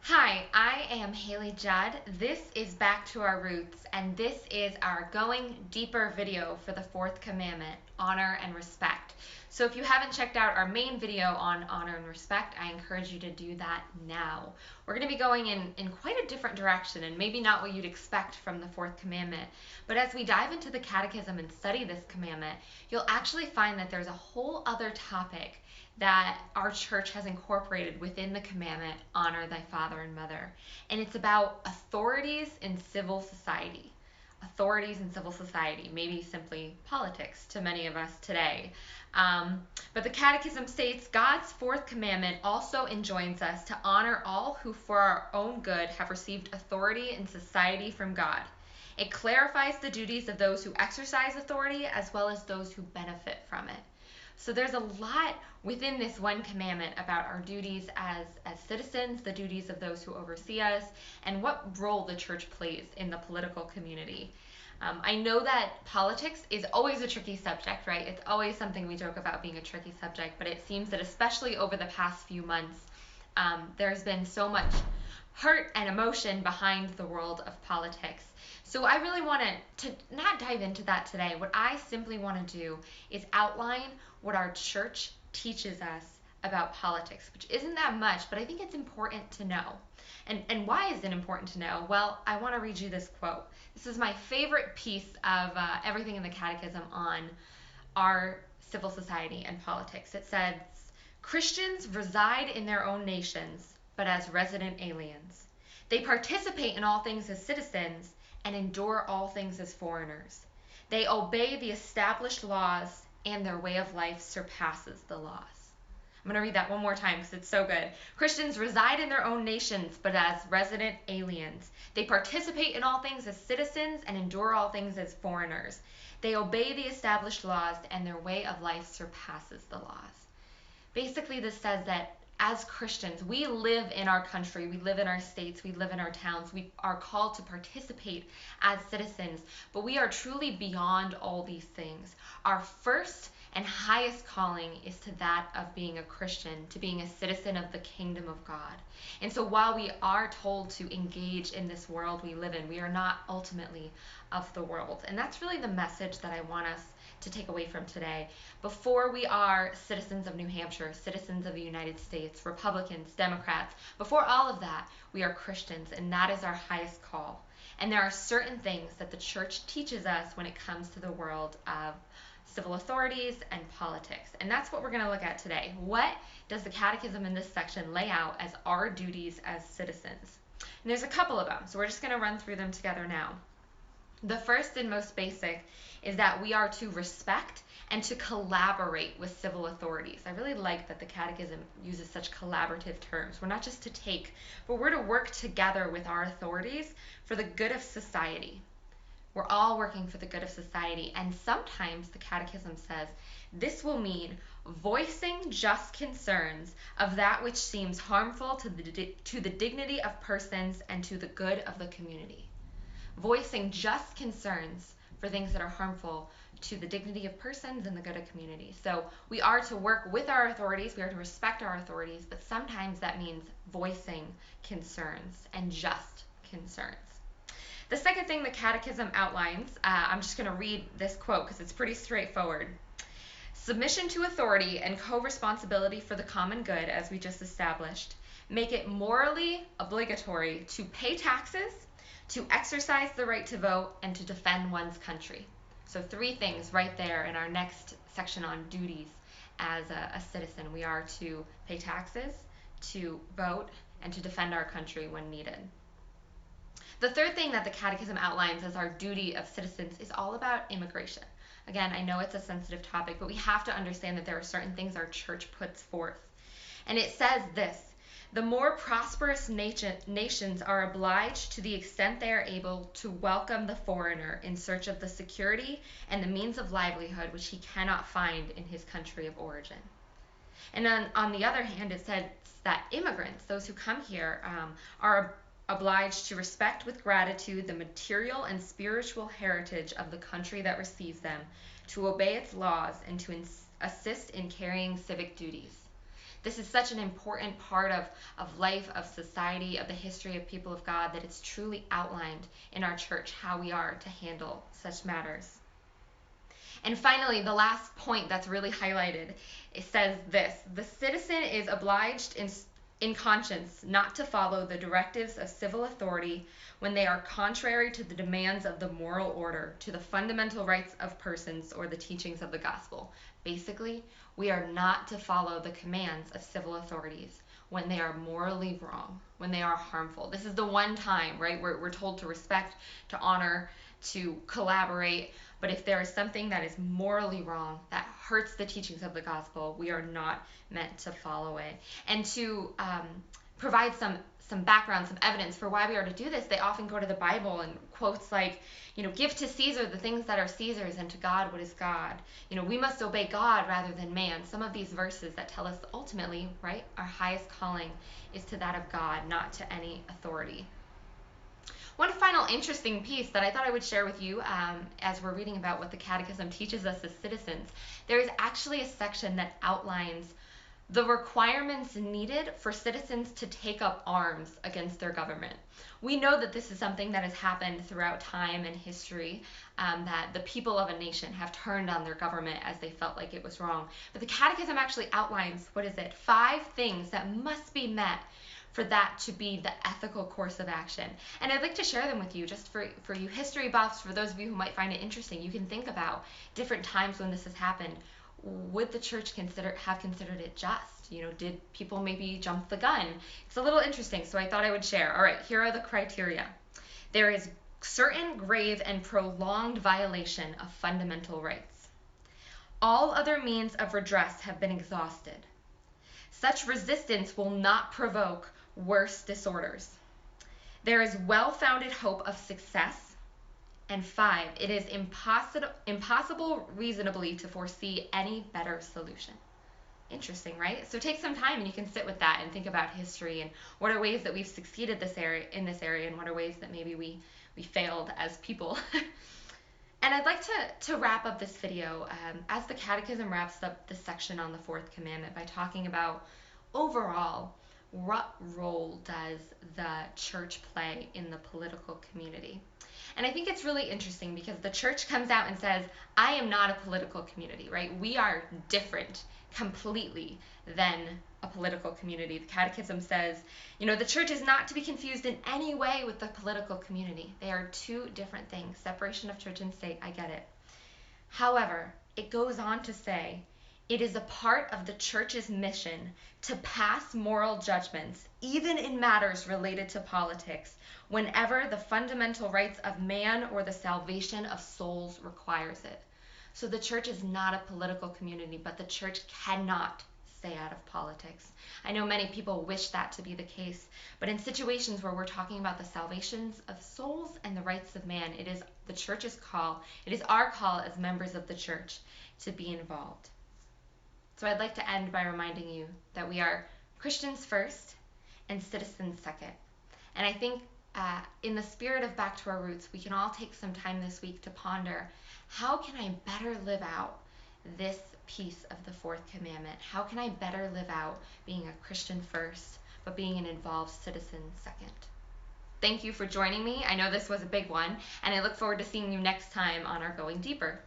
Hi, I am Haley Judd. This is Back to Our Roots, and this is our Going Deeper video for the fourth commandment, honor and respect. So if you haven't checked out our main video on honor and respect, I encourage you to do that now. We're going to be going in quite a different direction, and maybe not what you'd expect from the fourth commandment. But as we dive into the catechism and study this commandment, you'll actually find that there's a whole other topic that our church has incorporated within the commandment, honor thy father and mother. And it's about authorities in civil society. Authorities in civil society, maybe simply politics to many of us today. But the Catechism states God's fourth commandment also enjoins us to honor all who, for our own good, have received authority in society from God. It clarifies the duties of those who exercise authority as well as those who benefit from it. So there's a lot within this one commandment about our duties as citizens, the duties of those who oversee us, and what role the church plays in the political community. I know that politics is always a tricky subject, right? It's always something we joke about being a tricky subject, but it seems that especially over the past few months, there's been so much hurt and emotion behind the world of politics. So I really want to not dive into that today. What I simply want to do is outline what our church teaches us about politics, which isn't that much, but I think it's important to know. And why is it important to know? Well, I want to read you this quote. This is my favorite piece of everything in the Catechism on our civil society and politics. It says, Christians reside in their own nations, but as resident aliens. They participate in all things as citizens and endure all things as foreigners. They obey the established laws, and their way of life surpasses the laws. I'm going to read that one more time because it's so good. Christians reside in their own nations, but as resident aliens. They participate in all things as citizens and endure all things as foreigners. They obey the established laws, and their way of life surpasses the laws. Basically, this says that as Christians, we live in our country, we live in our states, we live in our towns, we are called to participate as citizens, but we are truly beyond all these things. Our first and highest calling is to that of being a Christian, to being a citizen of the kingdom of God. And so while we are told to engage in this world we live in, we are not ultimately of the world. And that's really the message that I want us to take away from today. Before we are citizens of New Hampshire, citizens of the United States, Republicans, Democrats, before all of that, we are Christians, and that is our highest call. And there are certain things that the church teaches us when it comes to the world of civil authorities and politics. And that's what we're going to look at today. What does the Catechism in this section lay out as our duties as citizens? And there's a couple of them, so we're just going to run through them together now. The first and most basic is that we are to respect and to collaborate with civil authorities. I really like that the Catechism uses such collaborative terms. We're not just to take, but we're to work together with our authorities for the good of society. We're all working for the good of society, and sometimes the Catechism says this will mean voicing just concerns of that which seems harmful to the dignity of persons and to the good of the community. Voicing just concerns for things that are harmful to the dignity of persons and the good of community. So we are to work with our authorities, we are to respect our authorities, but sometimes that means voicing concerns and just concerns. The second thing the Catechism outlines, I'm just going to read this quote because it's pretty straightforward. Submission to authority and co-responsibility for the common good, as we just established, make it morally obligatory to pay taxes, to exercise the right to vote, and to defend one's country. So 3 things right there in our next section on duties as a citizen. We are to pay taxes, to vote, and to defend our country when needed. The third thing that the Catechism outlines as our duty of citizens is all about immigration. Again, I know it's a sensitive topic, but we have to understand that there are certain things our church puts forth. And it says this: the more prosperous nations are obliged, to the extent they are able, to welcome the foreigner in search of the security and the means of livelihood which he cannot find in his country of origin. And then on the other hand, it says that immigrants, those who come here, are obliged to respect with gratitude the material and spiritual heritage of the country that receives them, to obey its laws, and to assist in carrying civic duties. This is such an important part of life, of society, of the history of people of God, that it's truly outlined in our church how we are to handle such matters. And finally, the last point that's really highlighted, it says this: the citizen is obliged in conscience not to follow the directives of civil authority when they are contrary to the demands of the moral order, to the fundamental rights of persons, or the teachings of the gospel. Basically, we are not to follow the commands of civil authorities when they are morally wrong, when they are harmful. This is the one time, right, we're told to respect, to honor, to collaborate. But if there is something that is morally wrong, that hurts the teachings of the gospel, we are not meant to follow it. And to provide some background, some evidence for why we are to do this, they often go to the Bible and quotes like, give to Caesar the things that are Caesar's, and to God what is God. We must obey God rather than man. Some of these verses that tell us ultimately, right, our highest calling is to that of God, not to any authority. One final interesting piece that I thought I would share with you as we're reading about what the Catechism teaches us as citizens, there is actually a section that outlines the requirements needed for citizens to take up arms against their government. We know that this is something that has happened throughout time and history, that the people of a nation have turned on their government as they felt like it was wrong. But the Catechism actually outlines, 5 things that must be met for that to be the ethical course of action. And I'd like to share them with you just for you history buffs, for those of you who might find it interesting. You can think about different times when this has happened. Would the church have considered it just? Did people maybe jump the gun? It's a little interesting, so I thought I would share. All right, here are the criteria. There is certain grave and prolonged violation of fundamental rights. All other means of redress have been exhausted. Such resistance will not provoke worse disorders. There is well-founded hope of success. And 5, it is impossible reasonably to foresee any better solution. Interesting, right? So take some time and you can sit with that and think about history and what are ways that we've succeeded in this area and what are ways that maybe we failed as people. And I'd like to wrap up this video as the Catechism wraps up this section on the 4th commandment by talking about overall, what role does the church play in the political community? And I think it's really interesting because the church comes out and says, I am not a political community, right? We are different completely than a political community. The Catechism says, the church is not to be confused in any way with the political community. They are 2 different things. Separation of church and state, I get it. However, it goes on to say, it is a part of the church's mission to pass moral judgments, even in matters related to politics, whenever the fundamental rights of man or the salvation of souls requires it. So the church is not a political community, but the church cannot stay out of politics. I know many people wish that to be the case, but in situations where we're talking about the salvations of souls and the rights of man, it is the church's call, it is our call as members of the church to be involved. So I'd like to end by reminding you that we are Christians first and citizens second. And I think in the spirit of Back to Our Roots, we can all take some time this week to ponder, how can I better live out this piece of the 4th commandment? How can I better live out being a Christian first, but being an involved citizen second? Thank you for joining me. I know this was a big one, and I look forward to seeing you next time on our Going Deeper.